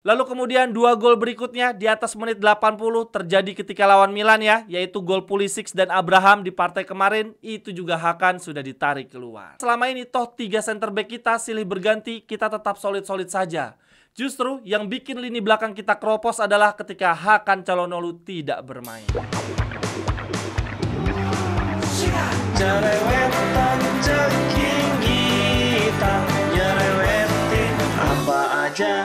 Lalu kemudian 2 gol berikutnya di atas menit 80 terjadi ketika lawan Milan ya, yaitu gol Pulisic dan Abraham di partai kemarin. Itu juga Hakan sudah ditarik keluar. Selama ini toh 3 center back kita silih berganti, kita tetap solid-solid saja. Justru yang bikin lini belakang kita keropos adalah ketika Hakan Calhanoglu tidak bermain. Cerewetan ceking kita, nyerewetin apa aja.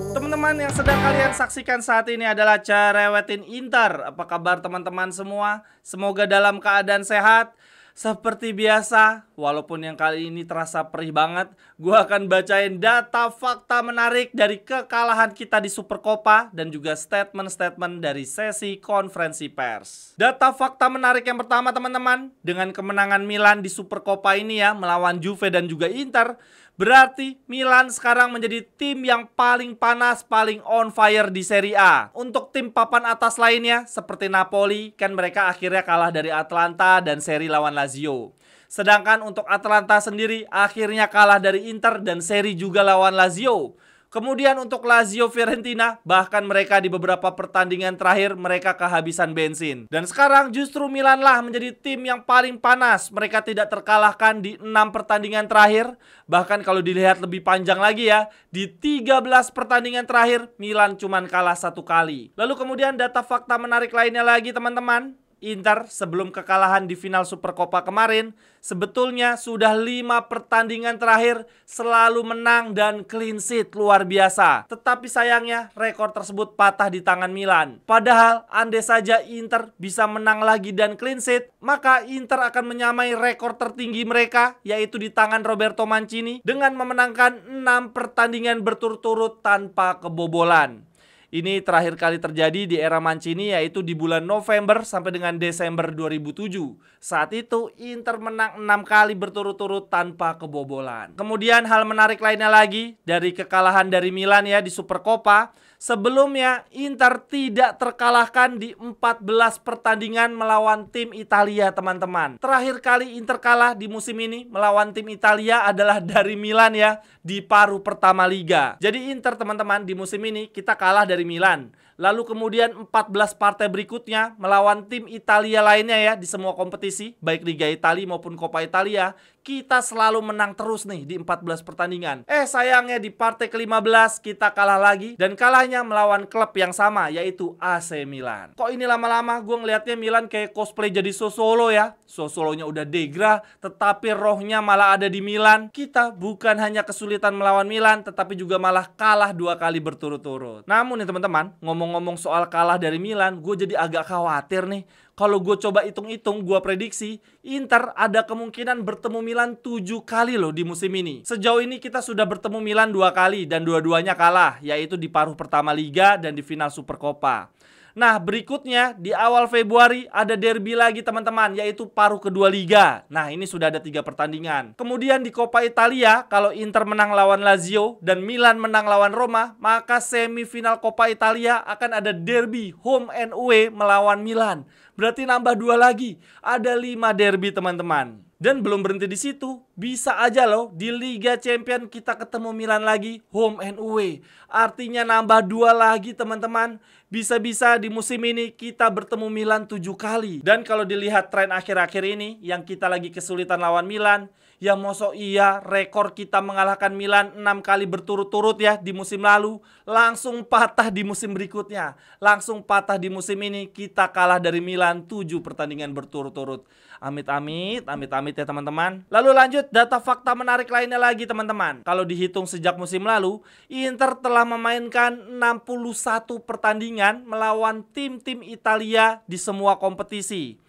Teman-teman yang sedang kalian saksikan saat ini adalah Cerewetin Inter. Apa kabar teman-teman semua? Semoga dalam keadaan sehat. Seperti biasa, walaupun yang kali ini terasa perih banget, gue akan bacain data fakta menarik dari kekalahan kita di Supercopa dan juga statement-statement dari sesi konferensi pers. Data fakta menarik yang pertama teman-teman, dengan kemenangan Milan di Supercopa ini ya, melawan Juve dan juga Inter, berarti Milan sekarang menjadi tim yang paling panas, paling on fire di Serie A. Untuk tim papan atas lainnya seperti Napoli, kan mereka akhirnya kalah dari Atalanta dan seri lawan Lazio. Sedangkan untuk Atalanta sendiri akhirnya kalah dari Inter dan seri juga lawan Lazio. Kemudian untuk Lazio Fiorentina, bahkan mereka di beberapa pertandingan terakhir mereka kehabisan bensin. Dan sekarang justru Milan lah menjadi tim yang paling panas. Mereka tidak terkalahkan di 6 pertandingan terakhir. Bahkan kalau dilihat lebih panjang lagi ya, di 13 pertandingan terakhir Milan cuman kalah 1 kali. Lalu kemudian data fakta menarik lainnya lagi teman-teman. Inter sebelum kekalahan di final Supercopa kemarin sebetulnya sudah 5 pertandingan terakhir selalu menang dan clean sheet luar biasa. Tetapi sayangnya rekor tersebut patah di tangan Milan. Padahal andai saja Inter bisa menang lagi dan clean sheet, maka Inter akan menyamai rekor tertinggi mereka, yaitu di tangan Roberto Mancini dengan memenangkan 6 pertandingan berturut-turut tanpa kebobolan. Ini terakhir kali terjadi di era Mancini, yaitu di bulan November sampai dengan Desember 2007. Saat itu Inter menang 6 kali berturut-turut tanpa kebobolan. Kemudian hal menarik lainnya lagi dari kekalahan dari Milan ya di Supercopa. Sebelumnya Inter tidak terkalahkan di 14 pertandingan melawan tim Italia teman-teman. Terakhir kali Inter kalah di musim ini melawan tim Italia adalah dari Milan ya, di paruh pertama Liga. Jadi Inter teman-teman di musim ini kita kalah dari Milan. Lalu kemudian 14 partai berikutnya melawan tim Italia lainnya ya di semua kompetisi, baik Liga Italia maupun Coppa Italia, kita selalu menang terus nih di 14 pertandingan. Sayangnya di partai ke-15 kita kalah lagi dan kalahnya melawan klub yang sama, yaitu AC Milan. Kok ini lama-lama gue ngelihatnya Milan kayak cosplay jadi Sassuolo ya. Sassuolonya udah degra, tetapi rohnya malah ada di Milan. Kita bukan hanya kesulitan melawan Milan, tetapi juga malah kalah 2 kali berturut-turut. Namun nih teman-teman, ngomong-ngomong soal kalah dari Milan, gue jadi agak khawatir nih. Kalau gue coba hitung-hitung, gue prediksi Inter ada kemungkinan bertemu Milan 7 kali loh di musim ini. Sejauh ini kita sudah bertemu Milan 2 kali dan dua-duanya kalah, yaitu di paruh pertama Liga dan di final Supercopa. Nah berikutnya di awal Februari ada derby lagi teman-teman, yaitu paruh kedua Liga. Nah ini sudah ada 3 pertandingan. Kemudian di Coppa Italia, kalau Inter menang lawan Lazio dan Milan menang lawan Roma, maka semifinal Coppa Italia akan ada derby home and away melawan Milan. Berarti nambah 2 lagi, ada 5 derby teman-teman. Dan belum berhenti di situ, bisa aja loh di Liga Champions kita ketemu Milan lagi home and away. Artinya nambah 2 lagi teman-teman. Bisa-bisa di musim ini kita bertemu Milan 7 kali. Dan kalau dilihat tren akhir-akhir ini yang kita lagi kesulitan lawan Milan, ya mosok iya rekor kita mengalahkan Milan 6 kali berturut-turut ya di musim lalu langsung patah di musim berikutnya. Langsung patah di musim ini, kita kalah dari Milan 7 pertandingan berturut-turut. Amit-amit, amit-amit ya teman-teman. Lalu lanjut data fakta menarik lainnya lagi teman-teman. Kalau dihitung sejak musim lalu, Inter telah memainkan 61 pertandingan melawan tim-tim Italia di semua kompetisi.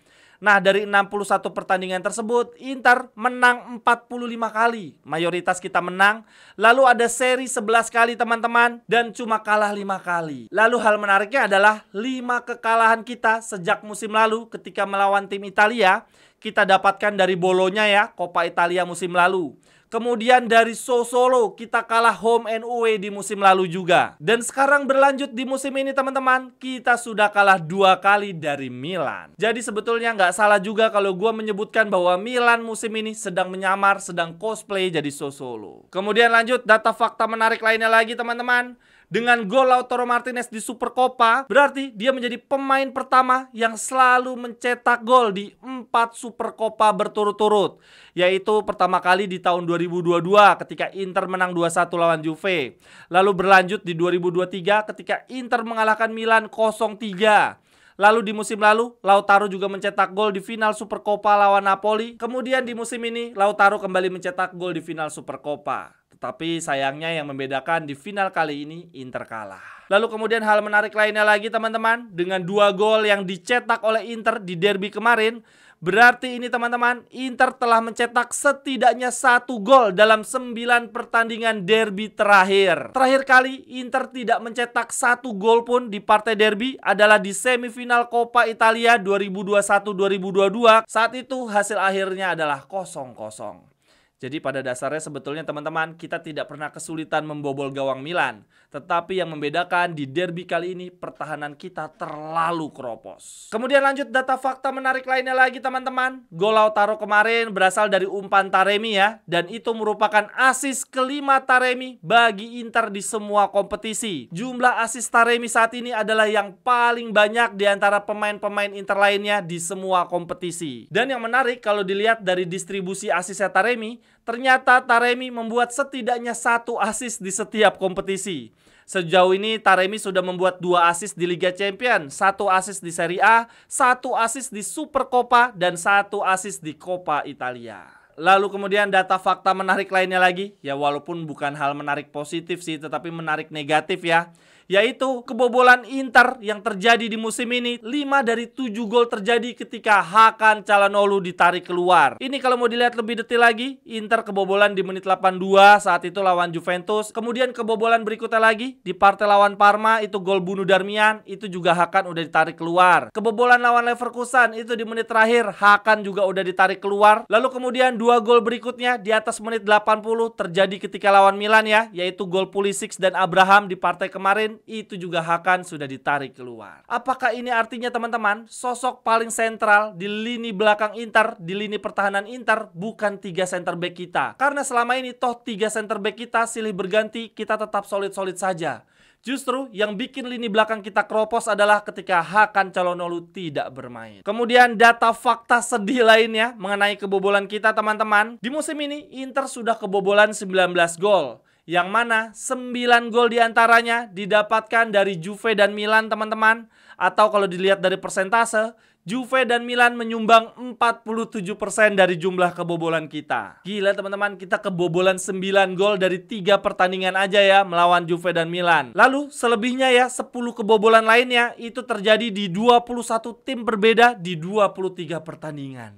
Nah dari 61 pertandingan tersebut Inter menang 45 kali. Mayoritas kita menang. Lalu ada seri 11 kali teman-teman, dan cuma kalah 5 kali. Lalu hal menariknya adalah 5 kekalahan kita sejak musim lalu ketika melawan tim Italia kita dapatkan dari Bolonya ya, Coppa Italia musim lalu. Kemudian dari Sassuolo kita kalah home and away di musim lalu juga. Dan sekarang berlanjut di musim ini teman-teman, kita sudah kalah 2 kali dari Milan. Jadi sebetulnya nggak salah juga kalau gue menyebutkan bahwa Milan musim ini sedang menyamar, sedang cosplay jadi Sassuolo. Kemudian lanjut, data fakta menarik lainnya lagi teman-teman. Dengan gol Lautaro Martinez di Supercopa, berarti dia menjadi pemain pertama yang selalu mencetak gol di 4 Supercopa berturut-turut. Yaitu pertama kali di tahun 2022 ketika Inter menang 2-1 lawan Juve. Lalu berlanjut di 2023 ketika Inter mengalahkan Milan 0-3. Lalu di musim lalu, Lautaro juga mencetak gol di final Supercopa lawan Napoli. Kemudian di musim ini, Lautaro kembali mencetak gol di final Supercopa. Tetapi sayangnya yang membedakan di final kali ini Inter kalah. Lalu kemudian hal menarik lainnya lagi teman-teman, dengan 2 gol yang dicetak oleh Inter di derby kemarin, berarti ini teman-teman, Inter telah mencetak setidaknya 1 gol dalam 9 pertandingan derby terakhir. Terakhir kali Inter tidak mencetak 1 gol pun di partai derby adalah di semifinal Coppa Italia 2021-2022. Saat itu hasil akhirnya adalah 0-0. Jadi pada dasarnya sebetulnya teman-teman, kita tidak pernah kesulitan membobol gawang Milan. Tetapi yang membedakan di derby kali ini, pertahanan kita terlalu keropos. Kemudian lanjut data fakta menarik lainnya lagi teman-teman. Gol Lautaro kemarin berasal dari umpan Taremi ya. Dan itu merupakan asis kelima Taremi bagi Inter di semua kompetisi. Jumlah asis Taremi saat ini adalah yang paling banyak di antara pemain-pemain Inter lainnya di semua kompetisi. Dan yang menarik kalau dilihat dari distribusi asisnya Taremi, ternyata Taremi membuat setidaknya 1 asis di setiap kompetisi. Sejauh ini Taremi sudah membuat 2 asis di Liga Champions, 1 asis di Serie A, 1 asis di Supercoppa, dan 1 asis di Coppa Italia. Lalu kemudian data fakta menarik lainnya lagi, ya walaupun bukan hal menarik positif sih, tetapi menarik negatif ya. Yaitu kebobolan Inter yang terjadi di musim ini. 5 dari 7 gol terjadi ketika Hakan Çalhanoğlu ditarik keluar. Ini kalau mau dilihat lebih detail lagi, Inter kebobolan di menit 82 saat itu lawan Juventus. Kemudian kebobolan berikutnya lagi di partai lawan Parma, itu gol bunuh Darmian, itu juga Hakan udah ditarik keluar. Kebobolan lawan Leverkusen itu di menit terakhir, Hakan juga udah ditarik keluar. Lalu kemudian 2 gol berikutnya di atas menit 80 terjadi ketika lawan Milan ya, yaitu gol Pulisic dan Abraham di partai kemarin. Itu juga Hakan sudah ditarik keluar. Apakah ini artinya teman-teman, sosok paling sentral di lini belakang Inter, di lini pertahanan Inter bukan 3 center back kita? Karena selama ini toh 3 center back kita silih berganti, kita tetap solid-solid saja. Justru yang bikin lini belakang kita keropos adalah ketika Hakan Çalhanoğlu tidak bermain. Kemudian data fakta sedih lainnya mengenai kebobolan kita teman-teman. Di musim ini Inter sudah kebobolan 19 gol. Yang mana 9 gol diantaranya didapatkan dari Juve dan Milan teman-teman. Atau kalau dilihat dari persentase, Juve dan Milan menyumbang 47% dari jumlah kebobolan kita. Gila teman-teman, kita kebobolan 9 gol dari 3 pertandingan aja ya melawan Juve dan Milan. Lalu selebihnya ya 10 kebobolan lainnya itu terjadi di 21 tim berbeda di 23 pertandingan.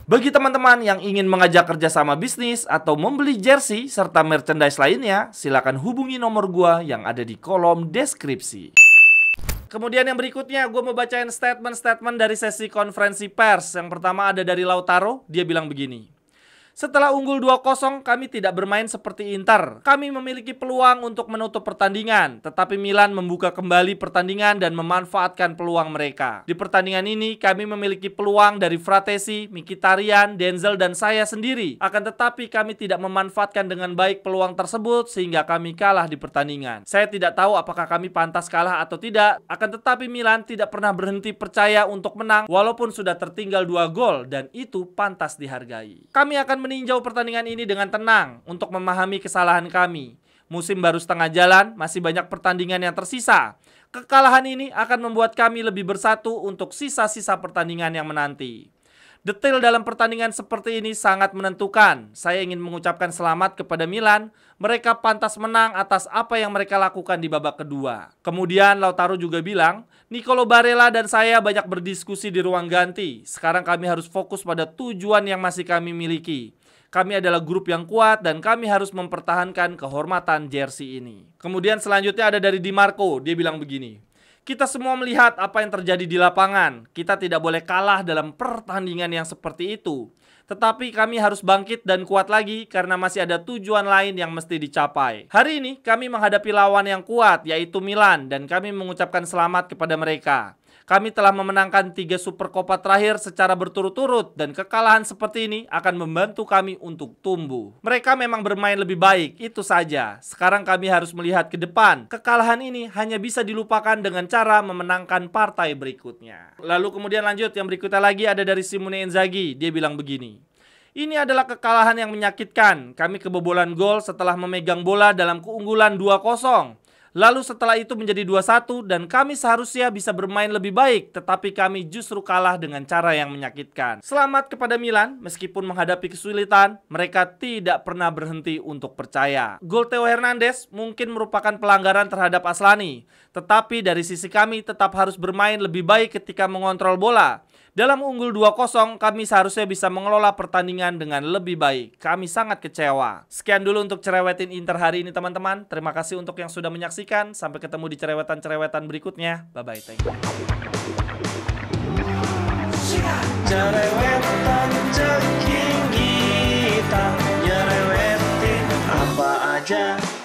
Bagi teman-teman yang ingin mengajak kerjasama bisnis atau membeli jersey serta merchandise lainnya, silakan hubungi nomor gua yang ada di kolom deskripsi. Kemudian yang berikutnya gue mau bacain statement-statement dari sesi konferensi pers. Yang pertama ada dari Lautaro, dia bilang begini. Setelah unggul 2-0, kami tidak bermain seperti Inter. Kami memiliki peluang untuk menutup pertandingan, tetapi Milan membuka kembali pertandingan dan memanfaatkan peluang mereka. Di pertandingan ini, kami memiliki peluang dari Fratesi, Mkhitaryan, Denzel, dan saya sendiri. Akan tetapi kami tidak memanfaatkan dengan baik peluang tersebut sehingga kami kalah di pertandingan. Saya tidak tahu apakah kami pantas kalah atau tidak. Akan tetapi Milan tidak pernah berhenti percaya untuk menang walaupun sudah tertinggal 2 gol dan itu pantas dihargai. Kami akan meninjau pertandingan ini dengan tenang untuk memahami kesalahan kami. Musim baru setengah jalan, masih banyak pertandingan yang tersisa. Kekalahan ini akan membuat kami lebih bersatu untuk sisa-sisa pertandingan yang menanti. Detail dalam pertandingan seperti ini sangat menentukan. Saya ingin mengucapkan selamat kepada Milan. Mereka pantas menang atas apa yang mereka lakukan di babak kedua. Kemudian Lautaro juga bilang, Nicolo Barella dan saya banyak berdiskusi di ruang ganti. Sekarang kami harus fokus pada tujuan yang masih kami miliki. Kami adalah grup yang kuat dan kami harus mempertahankan kehormatan jersey ini. Kemudian selanjutnya ada dari Di Marco. Dia bilang begini. Kita semua melihat apa yang terjadi di lapangan. Kita tidak boleh kalah dalam pertandingan yang seperti itu. Tetapi kami harus bangkit dan kuat lagi karena masih ada tujuan lain yang mesti dicapai. Hari ini kami menghadapi lawan yang kuat yaitu Milan dan kami mengucapkan selamat kepada mereka. Kami telah memenangkan 3 Super Copa terakhir secara berturut-turut dan kekalahan seperti ini akan membantu kami untuk tumbuh. Mereka memang bermain lebih baik, itu saja. Sekarang kami harus melihat ke depan. Kekalahan ini hanya bisa dilupakan dengan cara memenangkan partai berikutnya. Lalu kemudian lanjut, yang berikutnya lagi ada dari Simone Inzaghi. Dia bilang begini. Ini adalah kekalahan yang menyakitkan. Kami kebobolan gol setelah memegang bola dalam keunggulan 2-0. Lalu setelah itu menjadi 2-1 dan kami seharusnya bisa bermain lebih baik, tetapi kami justru kalah dengan cara yang menyakitkan. Selamat kepada Milan, meskipun menghadapi kesulitan, mereka tidak pernah berhenti untuk percaya. Gol Theo Hernandez mungkin merupakan pelanggaran terhadap Aslani, tetapi dari sisi kami tetap harus bermain lebih baik ketika mengontrol bola. Dalam unggul 2-0, kami seharusnya bisa mengelola pertandingan dengan lebih baik. Kami sangat kecewa. Sekian dulu untuk Cerewetin Inter hari ini teman-teman. Terima kasih untuk yang sudah menyaksikan. Sampai ketemu di cerewetan-cerewetan berikutnya. Bye-bye. Thank you. Cerewetan ceking kita nyerewetin apa aja.